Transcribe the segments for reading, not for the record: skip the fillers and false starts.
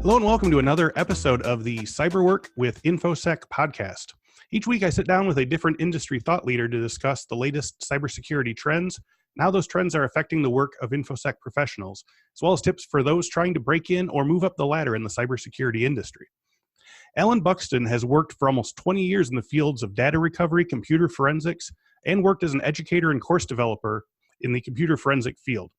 Hello and welcome to another episode of the Cyberwork with InfoSec podcast. Each week I sit down with a different industry thought leader to discuss the latest cybersecurity trends and how those trends are affecting the work of InfoSec professionals, as well as tips for those trying to break in or move up the ladder in the cybersecurity industry. Allan Buxton has worked for almost 20 years in the fields of data recovery, computer forensics, and worked as an educator and course developer in the computer forensic field.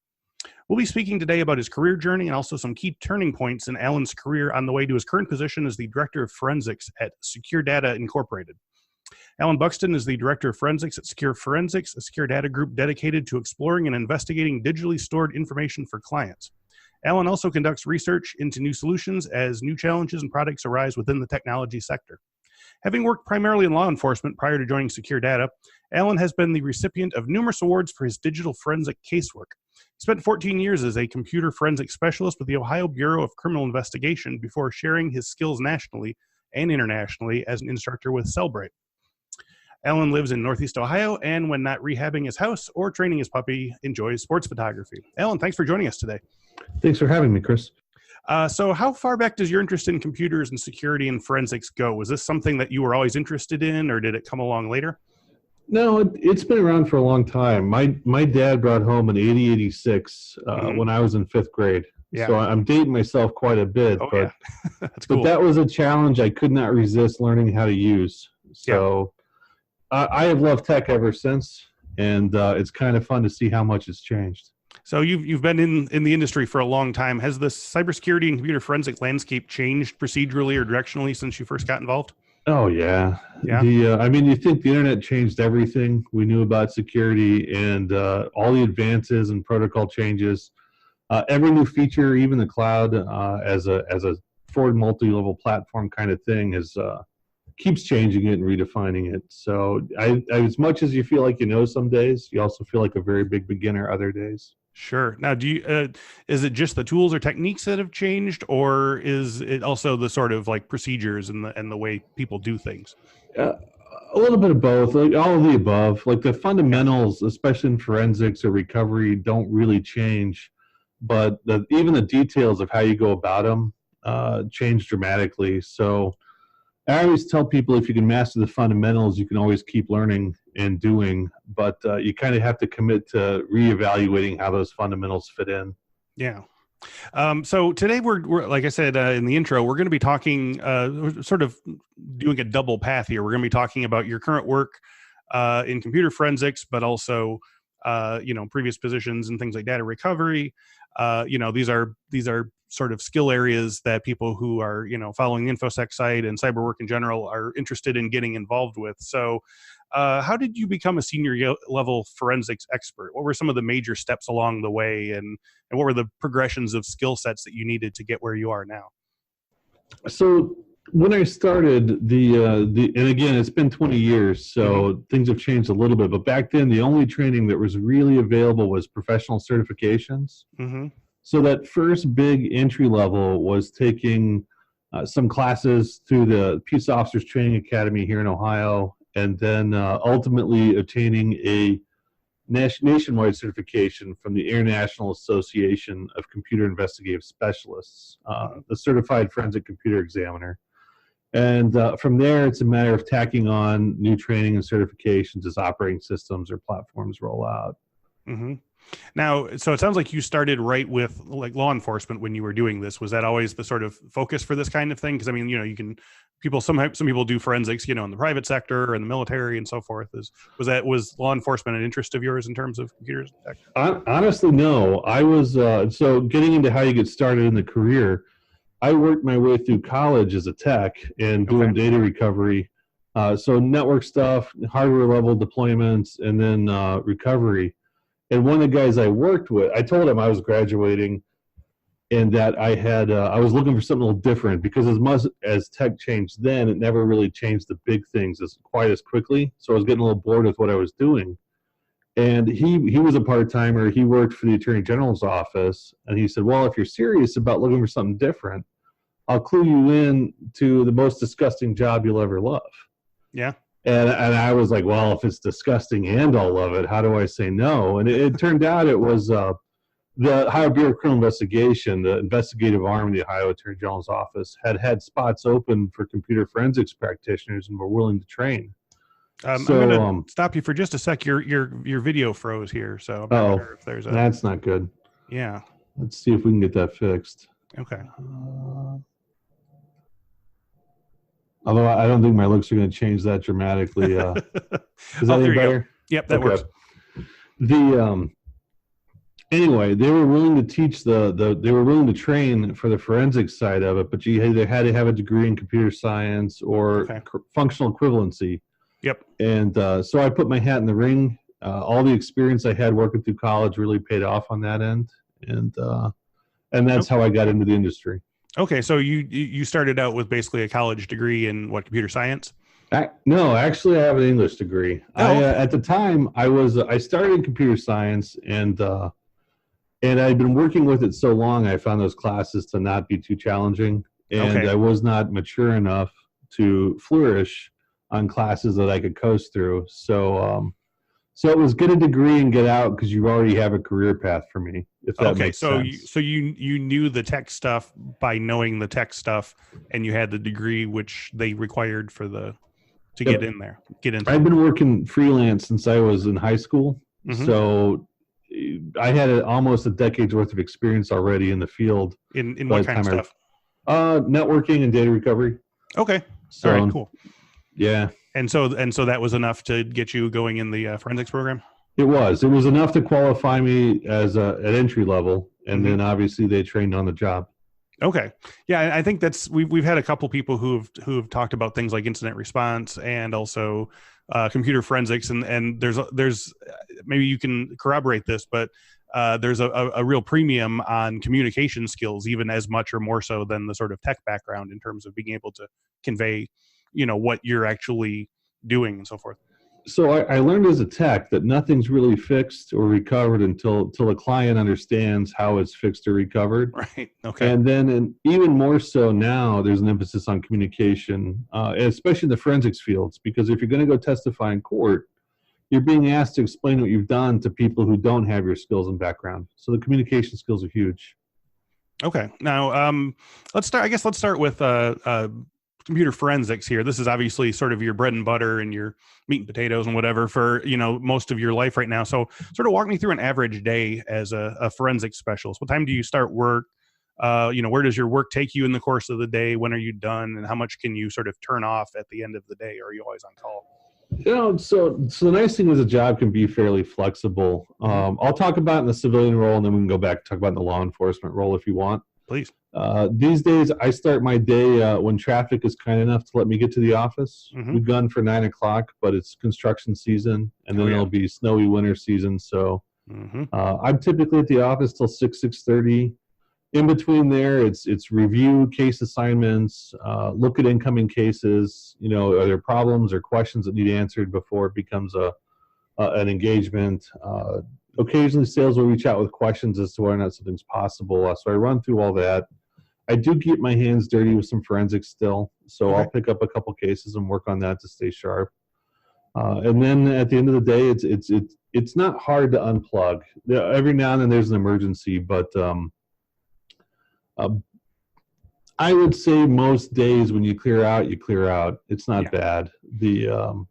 We'll be speaking today about his career journey and also some key turning points in Allan's career on the way to his current position as the Director of Forensics at SECUREDATA Incorporated. Allan Buxton is the Director of Forensics at Secure Forensics, a SECUREDATA group dedicated to exploring and investigating digitally stored information for clients. Allan also conducts research into new solutions as new challenges and products arise within the technology sector. Having worked primarily in law enforcement prior to joining SECUREDATA, Allan has been the recipient of numerous awards for his digital forensic casework. He spent 14 years as a computer forensic specialist with the Ohio Bureau of Criminal Investigation before sharing his skills nationally and internationally as an instructor with Cellbrite. Allan lives in Northeast Ohio, and when not rehabbing his house or training his puppy, enjoys sports photography. Allan, thanks for joining us today. Thanks for having me, Chris. So how far back does your interest in computers and security and forensics go? Was this something that you were always interested in, or did it come along later? No, it's been around for a long time. My dad brought home an 8086 when I was in 5th grade. Yeah. So I'm dating myself quite a bit. Oh, yeah. That's cool. But that was a challenge I could not resist learning how to use. So I have loved tech ever since, and it's kind of fun to see how much it's changed. So you've been in the industry for a long time. Has the cybersecurity and computer forensic landscape changed procedurally or directionally since you first got involved? Oh, yeah. Yeah. You think the internet changed everything we knew about security, and all the advances and protocol changes. Every new feature, even the cloud, as a forward multi-level platform kind of thing, keeps changing it and redefining it. So as much as you feel like you know some days, you also feel like a very big beginner other days. Sure. Now, is it just the tools or techniques that have changed, or is it also the sort of like procedures and the way people do things? A little bit of both, like all of the above. Like the fundamentals, especially in forensics or recovery, don't really change, but even the details of how you go about them change dramatically. So I always tell people, if you can master the fundamentals, you can always keep learning and doing, but you kind of have to commit to reevaluating how those fundamentals fit in. Yeah. So today we're like I said in the intro, we're going to be talking, sort of doing a double path here. We're going to be talking about your current work in computer forensics, but also previous positions and things like data recovery. These are sort of skill areas that people who are, following the InfoSec site and cyber work in general are interested in getting involved with. So how did you become a senior level forensics expert? What were some of the major steps along the way, and what were the progressions of skill sets that you needed to get where you are now? So when I started and again, it's been 20 years, so things have changed a little bit, but back then the only training that was really available was professional certifications. Mm-hmm. So that first big entry level was taking some classes through the Peace Officers Training Academy here in Ohio, and then ultimately obtaining a nationwide certification from the International Association of Computer Investigative Specialists, the Certified Forensic Computer Examiner. And from there, it's a matter of tacking on new training and certifications as operating systems or platforms roll out. Mm-hmm. Now, so it sounds like you started right with like law enforcement when you were doing this. Was that always the sort of focus for this kind of thing? Because some people do forensics, in the private sector or in the military and so forth. Was law enforcement an interest of yours in terms of computers? Honestly, no. I was so getting into how you get started in the career. I worked my way through college as a tech and doing data recovery. So network stuff, hardware level deployments, and then recovery. And one of the guys I worked with, I told him I was graduating and that I was looking for something a little different, because as much as tech changed then, it never really changed the big things quite as quickly. So I was getting a little bored with what I was doing. And he was a part-timer. He worked for the Attorney General's office. And he said, well, if you're serious about looking for something different, I'll clue you in to the most disgusting job you'll ever love. Yeah. And I was like, well, if it's disgusting and I'll love it, how do I say no? And it turned out it was the Ohio Bureau of Criminal Investigation, the investigative arm of the Ohio Attorney General's office, had spots open for computer forensics practitioners and were willing to train. I'm going to stop you for just a sec. Your video froze here, so I'm not sure if there's a. That's not good. Yeah. Let's see if we can get that fixed. Okay. Although I don't think my looks are going to change that dramatically. Is that any better? Yep, that works. Anyway, they were willing to teach they were willing to train for the forensic side of it, but you either had to have a degree in computer science or functional equivalency. Yep. And so I put my hat in the ring. All the experience I had working through college really paid off on that end, and that's how I got into the industry. Okay, so you started out with basically a college degree in what, computer science? No, actually, I have an English degree. At the time, I started in computer science, and I'd been working with it so long, I found those classes to not be too challenging, and I was not mature enough to flourish on classes that I could coast through. So it was get a degree and get out, because you already have a career path for me, if that makes sense. So you knew the tech stuff by knowing the tech stuff, and you had the degree which they required for to get in there. I've been working freelance since I was in high school, so I had almost a decade's worth of experience already in the field. In what kind of stuff? Networking and data recovery. Okay. All right, cool. Yeah. And so that was enough to get you going in the forensics program? It was enough to qualify me as at entry level, and then obviously they trained on the job. Okay. Yeah, I think we've had a couple people who've talked about things like incident response and also computer forensics, and there's maybe you can corroborate this, but there's a real premium on communication skills, even as much or more so than the sort of tech background, in terms of being able to convey, what you're actually doing and so forth. So I learned as a tech that nothing's really fixed or recovered until a client understands how it's fixed or recovered. Right. Okay. And then, and even more so now, there's an emphasis on communication, especially in the forensics fields, because if you're going to go testify in court, you're being asked to explain what you've done to people who don't have your skills and background. So the communication skills are huge. Okay. Now, let's start with computer forensics here. This is obviously sort of your bread and butter and your meat and potatoes and whatever for, most of your life right now. So sort of walk me through an average day as a forensics specialist. What time do you start work? Where does your work take you in the course of the day? When are you done? And how much can you sort of turn off at the end of the day? Or are you always on call? So the nice thing is the job can be fairly flexible. I'll talk about it in the civilian role, and then we can go back and talk about in the law enforcement role if you want. Please. These days, I start my day when traffic is kind enough to let me get to the office. We've gone for 9 o'clock, but it's construction season, and then it'll be snowy winter season. So I'm typically at the office till 6:30. In between there, it's review case assignments, look at incoming cases. Are there problems or questions that need answered before it becomes an engagement? Occasionally, sales will reach out with questions as to whether or not something's possible. So I run through all that. I do keep my hands dirty with some forensics still, so I'll pick up a couple cases and work on that to stay sharp. And then at the end of the day, it's not hard to unplug. Every now and then there's an emergency, but I would say most days when you clear out. It's not bad. Go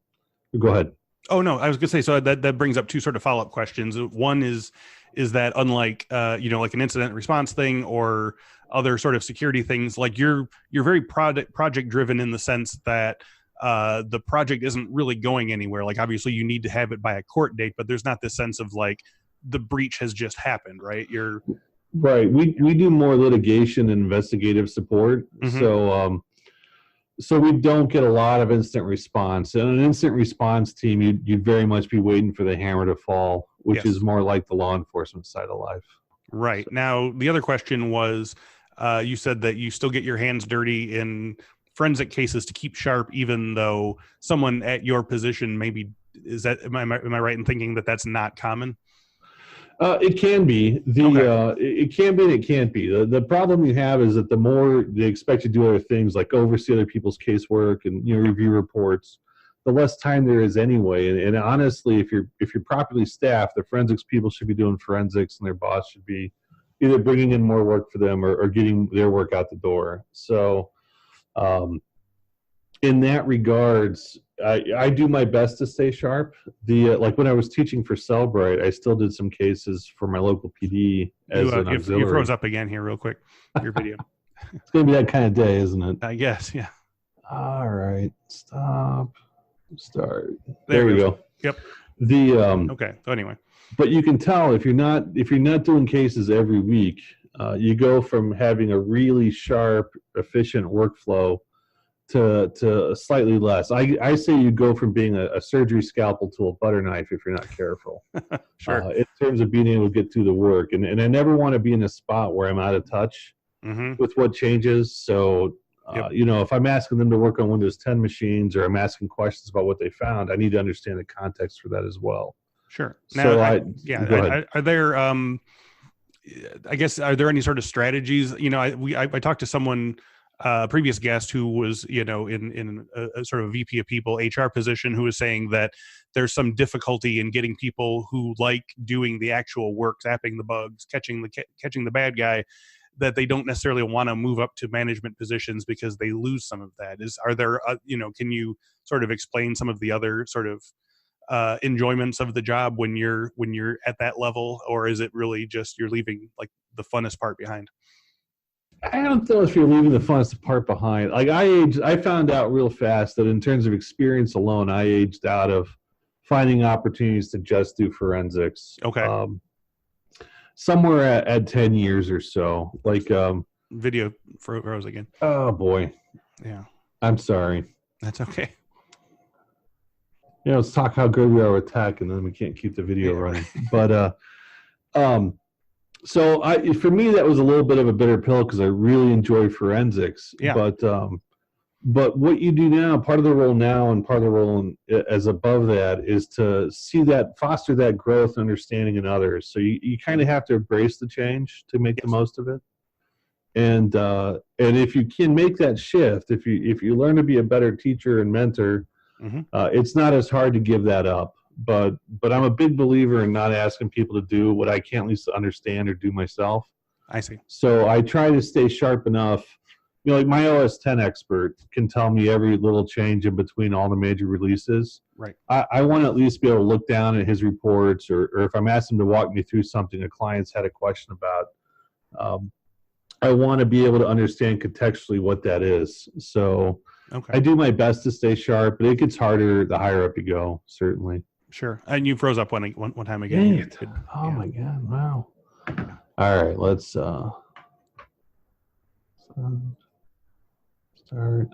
ahead. Oh, no, I was going to say, so that brings up two sort of follow-up questions. One is that unlike, like an incident response thing or other sort of security things, like you're very project driven in the sense that the project isn't really going anywhere. Like, obviously you need to have it by a court date, but there's not this sense of like the breach has just happened, right? Right. We do more litigation and investigative support. So we don't get a lot of instant response. In an instant response team, you'd very much be waiting for the hammer to fall, which is more like the law enforcement side of life. Right. Now, the other question was, you said that you still get your hands dirty in forensic cases to keep sharp, even though someone at your position maybe am I right in thinking that that's not common? It can be. It can be and it can't be. The problem you have is that the more they expect you to do other things like oversee other people's casework and review reports, the less time there is anyway. And honestly, if you're properly staffed, the forensics people should be doing forensics, and their boss should be either bringing in more work for them or getting their work out the door. So in that regards, I do my best to stay sharp. Like when I was teaching for Cellbrite, I still did some cases for my local PD as an auxiliary. You froze up again here real quick, your video. It's going to be that kind of day, isn't it? I guess, yeah. All right, stop, start. There we go. Yep. Okay, so anyway. But you can tell if you're not doing cases every week, you go from having a really sharp, efficient workflow to slightly less. I say you go from being a surgery scalpel to a butter knife if you're not careful. Sure. In terms of being able to get through the work. And I never want to be in a spot where I'm out of touch with what changes. So, if I'm asking them to work on Windows 10 machines or I'm asking questions about what they found, I need to understand the context for that as well. Sure. Now, are there, I guess, are there any sort of strategies? I talked to someone, previous guest who was, in a sort of VP of people HR position, who was saying that there's some difficulty in getting people who like doing the actual work, zapping the bugs, catching the bad guy, that they don't necessarily want to move up to management positions because they lose some of that. Are there, can you sort of explain some of the other sort of enjoyments of the job when you're at that level, or is it really just you're leaving like the funnest part behind? I don't know if you're leaving the funnest part behind. Like I found out real fast that in terms of experience alone, I aged out of finding opportunities to just do forensics. Okay. Somewhere at 10 years or so. Like video froze again. Oh boy. Yeah. I'm sorry. That's okay. Let's talk how good we are with tech, and then we can't keep the video running. But so for me, that was a little bit of a bitter pill because I really enjoy forensics. Yeah. But what you do now, part of the role now and part of the role as above that is to foster that growth and understanding in others. So you kind of have to embrace the change to make the most of it. And if you can make that shift, if you learn to be a better teacher and mentor, it's not as hard to give that up. But I'm a big believer in not asking people to do what I can't at least understand or do myself. I see. So I try to stay sharp enough. Like my OS 10 expert can tell me every little change in between all the major releases. Right. I want to at least be able to look down at his reports, or if I'm asking him to walk me through something a client's had a question about, I want to be able to understand contextually what that is. So I do my best to stay sharp, but it gets harder the higher up you go, certainly. Sure. And you froze up one time again. My God. Wow. All right. Let's start.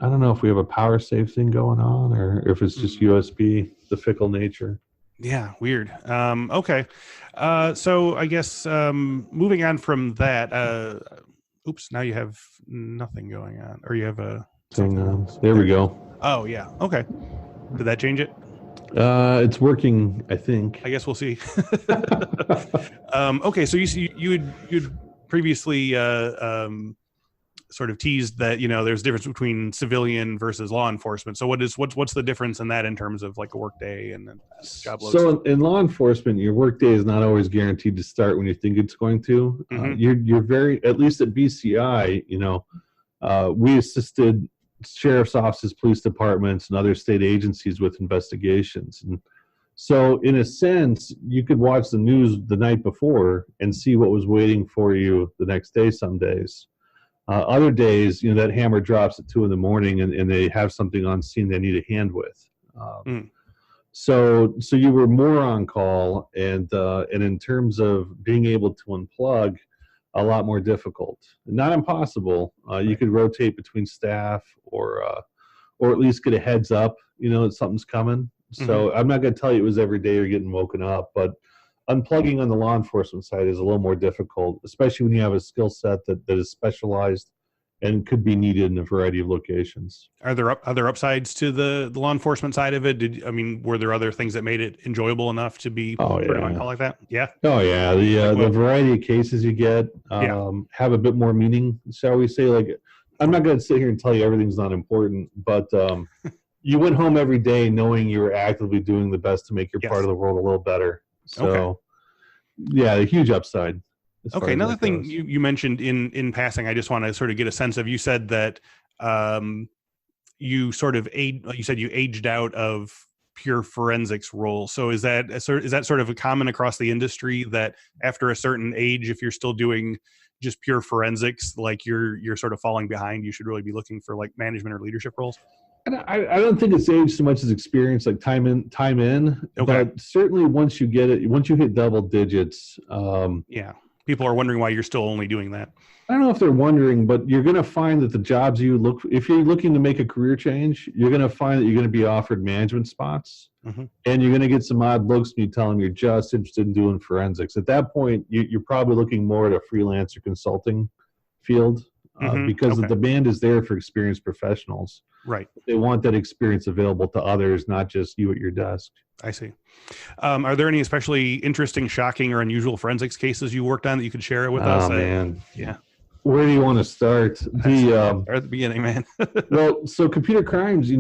I don't know if we have a power save thing going on or if it's just USB, the fickle nature. Yeah. Weird. Okay. So I guess moving on from that, oops, now you have nothing going on, or you have a thing on. There we go. Oh yeah. Okay. Did that change it? It's working, I think. I guess we'll see. Okay, so you'd previously sort of teased that there's a difference between civilian versus law enforcement. So what's the difference in that in terms of like a work day and then job loads? So in law enforcement, your work day is not always guaranteed to start when you think it's going to. You're very, at least at BCI, we assisted sheriff's offices, police departments, and other state agencies with investigations. And so in a sense, you could watch the news the night before and see what was waiting for you the next day some days. Other days, that hammer drops at 2 a.m. and they have something on scene they need a hand with. So you were more on call, and in terms of being able to unplug, a lot more difficult. Not impossible. You could rotate between staff, or at least get a heads up, that something's coming. So I'm not going to tell you it was every day you're getting woken up, but unplugging on the law enforcement side is a little more difficult, especially when you have a skill set that is specialized and could be needed in a variety of locations. Are there other upsides to the law enforcement side of it? Were there other things that made it enjoyable enough to be on call like that? Yeah. Oh yeah. The variety of cases you get have a bit more meaning, shall we say. Like, I'm not going to sit here and tell you everything's not important, but you went home every day knowing you were actively doing the best to make your Yes. part of the world a little better. So, Okay. yeah, a huge upside. Okay. Another thing you mentioned in passing, I just want to sort of get a sense of. You said that you sort of you aged out of pure forensics role. So is that sort of a common across the industry that after a certain age, if you're still doing just pure forensics, like you're sort of falling behind, you should really be looking for like management or leadership roles? I don't think it's age so much as experience, like time in. Okay. But certainly once you hit double digits, yeah, people are wondering why you're still only doing that. I don't know if they're wondering, but you're going to find that the jobs if you're looking to make a career change, you're going to find that you're going to be offered management spots, and you're going to get some odd looks when you tell them you're just interested in doing forensics. At that point, you're probably looking more at a freelance or consulting field because the demand is there for experienced professionals. Right. They want that experience available to others, not just you at your desk. I see. Are there any especially interesting, shocking, or unusual forensics cases you worked on that you could share it with us? Oh, man. Yeah. Where do you want to start? Start at the beginning, man. Well, so computer crimes,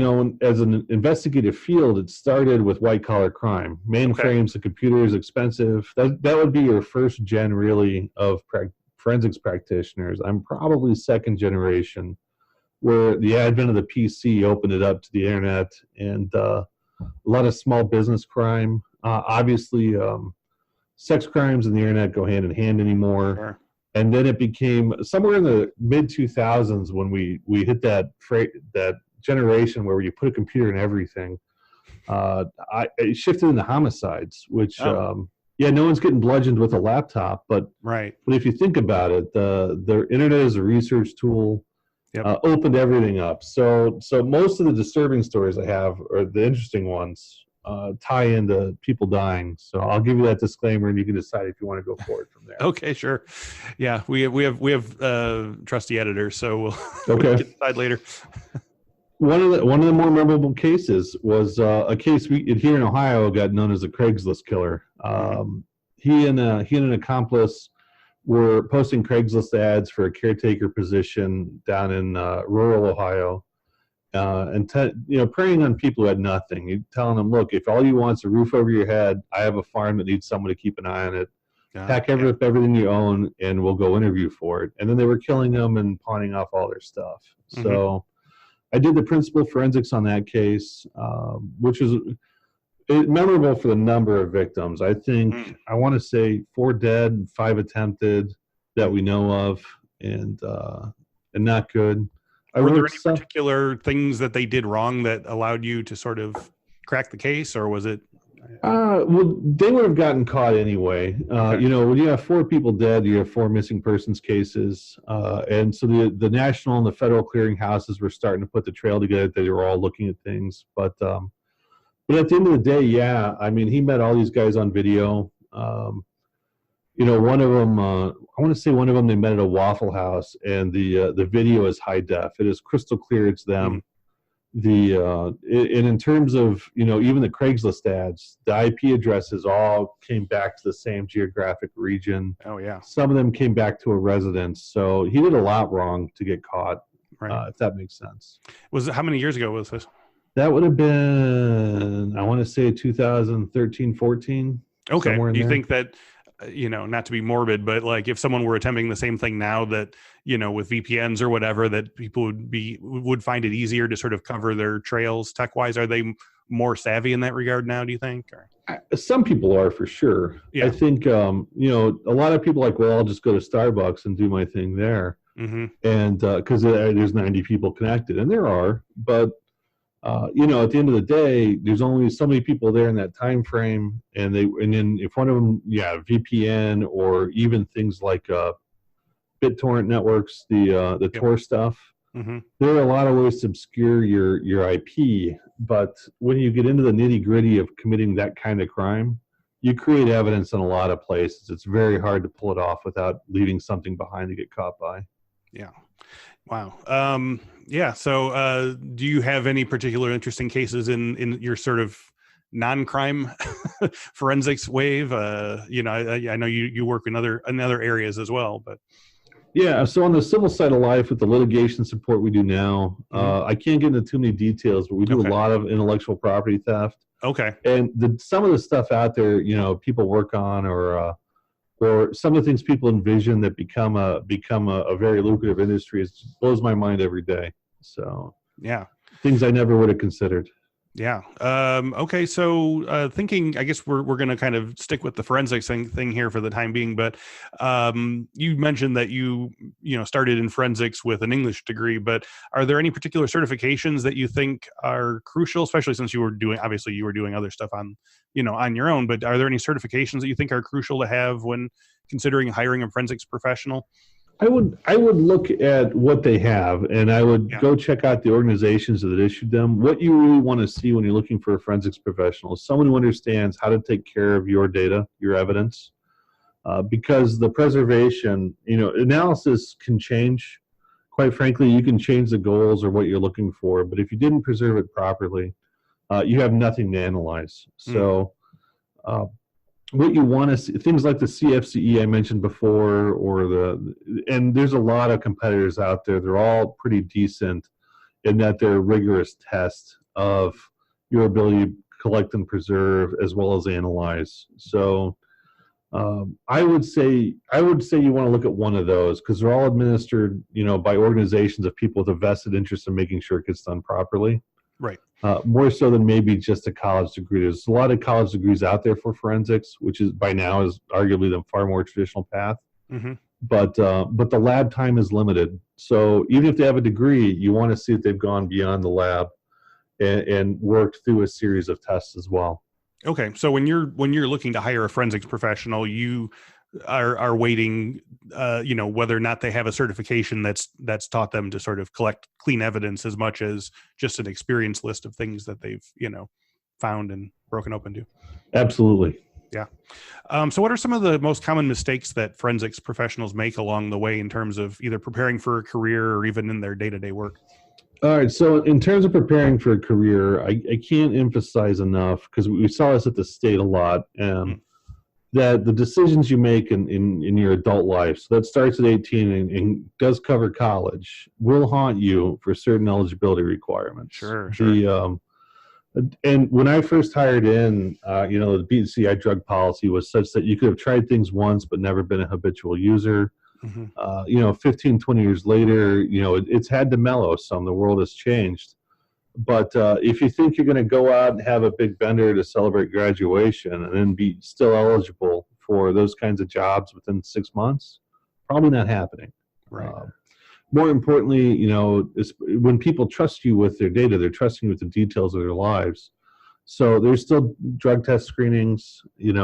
as an investigative field, it started with white-collar crime. Mainframes and computers, expensive. That would be your first gen, really, of forensics practitioners. I'm probably second generation, where the advent of the PC opened it up to the internet and a lot of small business crime. Obviously, sex crimes and the internet go hand in hand anymore. Sure. And then it became somewhere in the mid 2000s when we hit that generation where you put a computer in everything. It shifted into homicides, which no one's getting bludgeoned with a laptop, but right. But if you think about it, the internet is a research tool. Opened everything up. So most of the disturbing stories I have, or the interesting ones, tie into people dying. So I'll give you that disclaimer, and you can decide if you want to go forward from there. Okay, sure. Yeah, we have trusty editors, so we'll get decide later. One of the more memorable cases was a case here in Ohio got known as the Craigslist killer. He and an accomplice were posting Craigslist ads for a caretaker position down in rural Ohio. And preying on people who had nothing. You're telling them, look, if all you want is a roof over your head, I have a farm that needs someone to keep an eye on it. Pack everything you own, and we'll go interview for it. And then they were killing them and pawning off all their stuff. So I did the principal forensics on that case, which was memorable for the number of victims. I think I want to say 4 dead, 5 attempted that we know of, and not good. Were there any particular things that they did wrong that allowed you to sort of crack the case, or was it? Well, they would have gotten caught anyway. When you have 4 people dead, you have 4 missing persons cases, and so the national and the federal clearinghouses were starting to put the trail together. They were all looking at things, but at the end of the day, he met all these guys on video. One of them, I want to say one of them they met at a Waffle House, and the video is high def. It is crystal clear it's them. And in terms of, even the Craigslist ads, the IP addresses all came back to the same geographic region. Oh, yeah. Some of them came back to a residence. So he did a lot wrong to get caught, if that makes sense. How many years ago was this? That would have been, I want to say 2013, 14. Okay. Do you think that, not to be morbid, but like if someone were attempting the same thing now that, with VPNs or whatever, that people would find it easier to sort of cover their trails tech-wise? Are they more savvy in that regard now, do you think? Or? Some people are, for sure. Yeah. I think, a lot of people I'll just go to Starbucks and do my thing there. And because there's 90 people connected, and there are, but at the end of the day, there's only so many people there in that time frame, and then if one of them, VPN or even things like BitTorrent networks, the Tor stuff, there are a lot of ways to obscure your IP. But when you get into the nitty gritty of committing that kind of crime, you create evidence in a lot of places. It's very hard to pull it off without leaving something behind to get caught by. Yeah. Wow. So do you have any particular interesting cases in your sort of non-crime forensics wave? I know you work in other areas as well, but. Yeah, so on the civil side of life with the litigation support we do now, I can't get into too many details, but we do a lot of intellectual property theft. Okay. And some of the stuff out there, people work on, or some of the things people envision that become a very lucrative industry, it blows my mind every day. So yeah, things I never would have considered. Yeah. Okay. So thinking, I guess we're going to kind of stick with the forensics thing here for the time being. But you mentioned that you started in forensics with an English degree. But are there any particular certifications that you think are crucial, especially since you were doing other stuff on your own? But are there any certifications that you think are crucial to have when considering hiring a forensics professional? I would look at what they have, and I would go check out the organizations that issued them. What you really want to see when you're looking for a forensics professional is someone who understands how to take care of your data, your evidence, because the preservation, analysis can change. Quite frankly, you can change the goals or what you're looking for, but if you didn't preserve it properly, you have nothing to analyze. So what you want to see, things like the CFCE I mentioned before, and there's a lot of competitors out there. They're all pretty decent in that they're rigorous tests of your ability to collect and preserve as well as analyze. So I would say you want to look at one of those because they're all administered, by organizations of people with a vested interest in making sure it gets done properly. Right. More so than maybe just a college degree. There's a lot of college degrees out there for forensics, which is by now is arguably the far more traditional path. But the lab time is limited. So even if they have a degree, you want to see that they've gone beyond the lab and worked through a series of tests as well. Okay, so when you're looking to hire a forensics professional, you are waiting, whether or not they have a certification that's taught them to sort of collect clean evidence as much as just an experience list of things that they've, found and broken open to. Absolutely. Yeah. So what are some of the most common mistakes that forensics professionals make along the way in terms of either preparing for a career or even in their day-to-day work? All right. So in terms of preparing for a career, I can't emphasize enough, because we saw this at the state a lot, that the decisions you make in your adult life, so that starts at 18 and does cover college, will haunt you for certain eligibility requirements. Sure. And when I first hired in, the BCI drug policy was such that you could have tried things once but never been a habitual user. 15, 20 years later, it's had to mellow some. The world has changed. But if you think you're going to go out and have a big bender to celebrate graduation and then be still eligible for those kinds of jobs within 6 months, probably not happening. Right. More importantly, when people trust you with their data, they're trusting you with the details of their lives. So there's still drug test screenings. You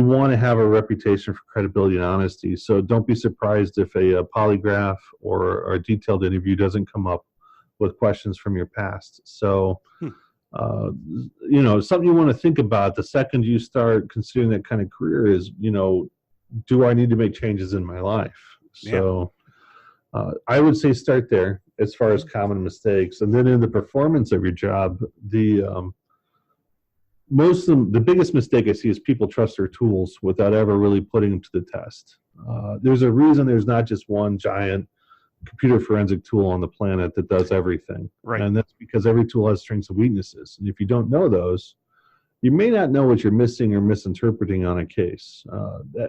want to have a reputation for credibility and honesty. So don't be surprised if a polygraph or a detailed interview doesn't come up with questions from your past. So, something you want to think about the second you start considering that kind of career is, do I need to make changes in my life? So I would say start there as far as common mistakes. And then in the performance of your job, the biggest mistake I see is people trust their tools without ever really putting them to the test. There's a reason there's not just one giant computer forensic tool on the planet that does everything. Right. And that's because every tool has strengths and weaknesses. And if you don't know those, you may not know what you're missing or misinterpreting on a case.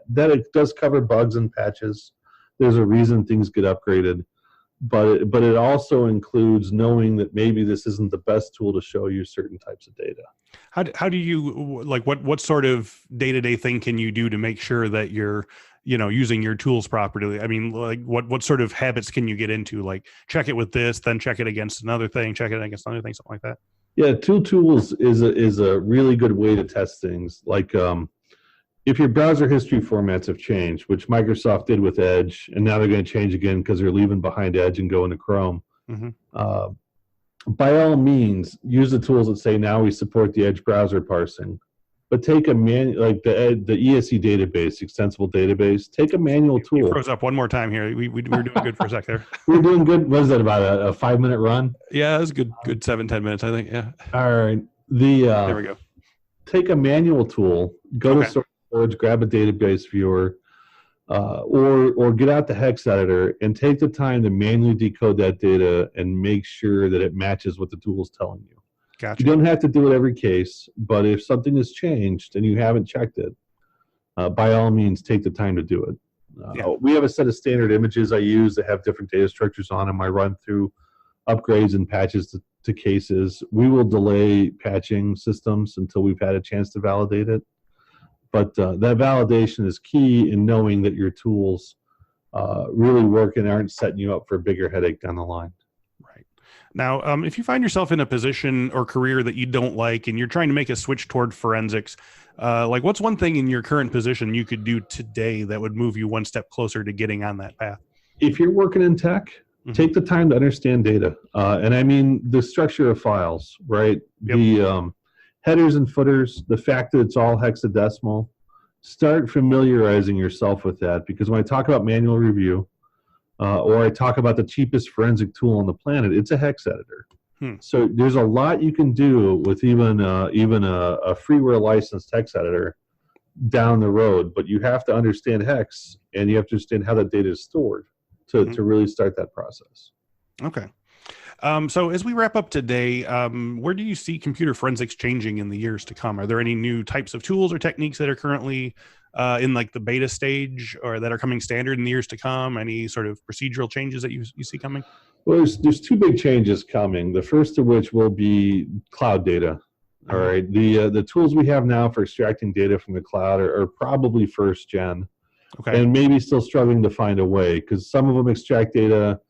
That it does cover bugs and patches. There's a reason things get upgraded. But it also includes knowing that maybe this isn't the best tool to show you certain types of data. How do you, like, what sort of day-to-day thing can you do to make sure that you're, using your tools properly? I mean, like, what sort of habits can you get into? Like, check it with this, then check it against another thing, check it against another thing, something like that? Yeah, tools is a really good way to test things. Like, if your browser history formats have changed, which Microsoft did with Edge, and now they're going to change again because they're leaving behind Edge and going to Chrome. By all means, use the tools that say now we support the Edge browser parsing. But take a like the ESE database, extensible database. Take a manual tool. You froze up one more time here. We were doing good for a sec there. We're doing good. What is that, about a 5-minute run? Yeah, it was good 7-10 minutes, I think. Yeah. All right. There we go. Take a manual tool. Go to storage, grab a database viewer. or get out the hex editor and take the time to manually decode that data and make sure that it matches what the tool is telling you. Gotcha. You don't have to do it every case, but if something has changed and you haven't checked it, by all means, take the time to do it. We have a set of standard images I use that have different data structures on them. I run through upgrades and patches to cases. We will delay patching systems until we've had a chance to validate it. But that validation is key in knowing that your tools really work and aren't setting you up for a bigger headache down the line. Right. Now, if you find yourself in a position or career that you don't like and you're trying to make a switch toward forensics, like what's one thing in your current position you could do today that would move you one step closer to getting on that path? If you're working in tech, take the time to understand data. And I mean the structure of files, right? Yep. The headers and footers, the fact that it's all hexadecimal. Start familiarizing yourself with that, because when I talk about manual review or I talk about the cheapest forensic tool on the planet, it's a hex editor. So there's a lot you can do with even a freeware licensed hex editor down the road, but you have to understand hex and you have to understand how the data is stored to really start that process. Okay. So as we wrap up today, where do you see computer forensics changing in the years to come? Are there any new types of tools or techniques that are currently in like the beta stage or that are coming standard in the years to come? Any sort of procedural changes that you see coming? Well, there's two big changes coming. The first of which will be cloud data. All right. The tools we have now for extracting data from the cloud are probably first gen. Okay. And maybe still struggling to find a way, because some of them extract data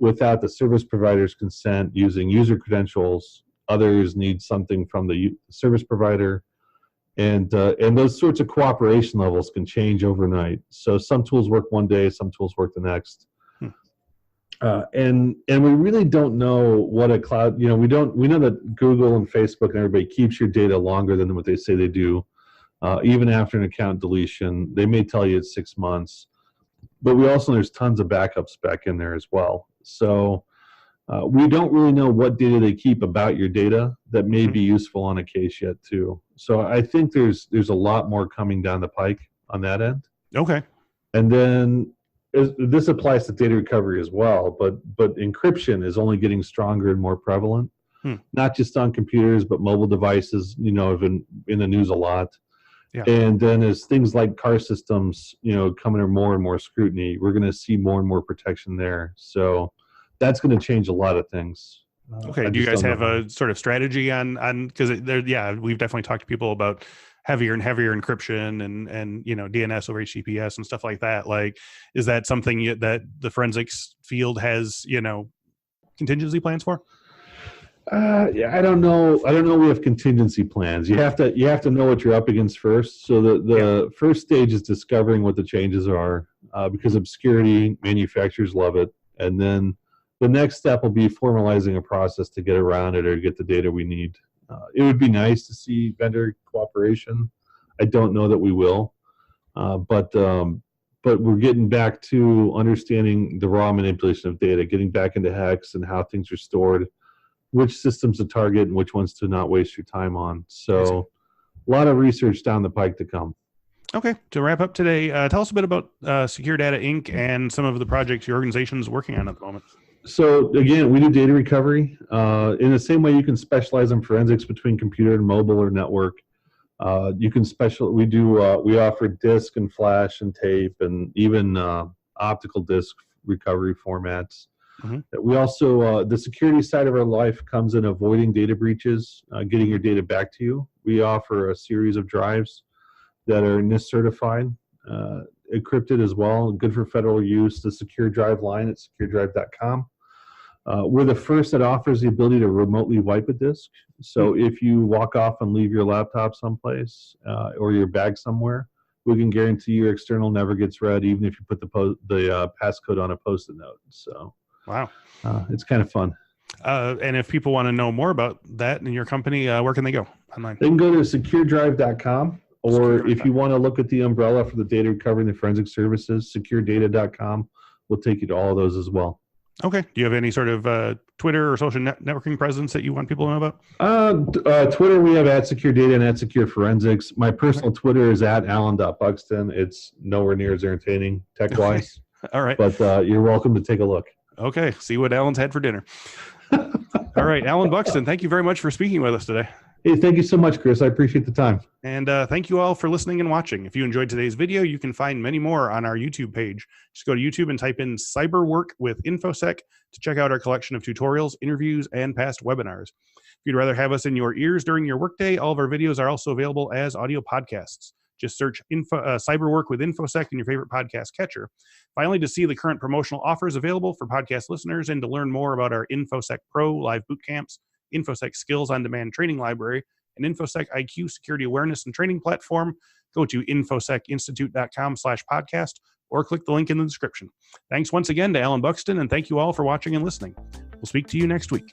without the service provider's consent using user credentials. Others need something from the service provider. And those sorts of cooperation levels can change overnight. So some tools work one day, some tools work the next. And we really don't know what a cloud, we know that Google and Facebook and everybody keeps your data longer than what they say they do. Even after an account deletion, they may tell you it's 6 months, but we also, there's tons of backups back in there as well. So we don't really know what data they keep about your data that may be useful on a case yet too. So I think there's a lot more coming down the pike on that end. Okay. And then this applies to data recovery as well, but encryption is only getting stronger and more prevalent, not just on computers, but mobile devices, have been in the news a lot. Yeah. And then as things like car systems, come under more and more scrutiny, we're going to see more and more protection there. So that's going to change a lot of things. Okay. Do you guys have a sort of strategy on because we've definitely talked to people about heavier and heavier encryption and DNS over HTTPS and stuff like that. Like, is that something that the forensics field has, contingency plans for? I don't know. We have contingency plans. You have to know what you're up against first. So the first stage is discovering what the changes are, because obscurity, manufacturers love it. And then the next step will be formalizing a process to get around it or get the data we need. It would be nice to see vendor cooperation. I don't know that we will, but we're getting back to understanding the raw manipulation of data, getting back into hex and how things are stored, which systems to target and which ones to not waste your time on. So a lot of research down the pike to come. Okay. To wrap up today, tell us a bit about SECUREDATA Inc. and some of the projects your organization is working on at the moment. So again, we do data recovery in the same way you can specialize in forensics between computer and mobile or network. You can we offer disk and flash and tape and even optical disk recovery formats. We also, the security side of our life comes in avoiding data breaches, getting your data back to you. We offer a series of drives that are NIST certified, encrypted as well, good for federal use. The secure drive line at SecureDrive.com. We're the first that offers the ability to remotely wipe a disk. So if you walk off and leave your laptop someplace or your bag somewhere, we can guarantee your external never gets read, even if you put the passcode on a Post-it note. So wow, it's kind of fun. And if people want to know more about that in your company, where can they go online? They can go to SecureDrive.com, or if you want to look at the umbrella for the data recovery and the forensic services, SecureData.com will take you to all of those as well. Okay. Do you have any sort of Twitter or social networking presence that you want people to know about? Twitter, we have @SecureData and @SecureForensics. My personal Twitter is @Allan.Buxton. It's nowhere near as entertaining tech-wise. All right. But you're welcome to take a look. Okay. See what Allan's had for dinner. All right. Allan Buxton, thank you very much for speaking with us today. Hey, thank you so much, Chris. I appreciate the time. And thank you all for listening and watching. If you enjoyed today's video, you can find many more on our YouTube page. Just go to YouTube and type in Cyber Work with InfoSec to check out our collection of tutorials, interviews, and past webinars. If you'd rather have us in your ears during your workday, all of our videos are also available as audio podcasts. Just search Cyber Work with InfoSec in your favorite podcast catcher. Finally, to see the current promotional offers available for podcast listeners and to learn more about our InfoSec Pro live boot camps, InfoSec Skills on Demand training library, and InfoSec IQ security awareness and training platform, go to InfosecInstitute.com/podcast or click the link in the description. Thanks once again to Allan Buxton, and thank you all for watching and listening. We'll speak to you next week.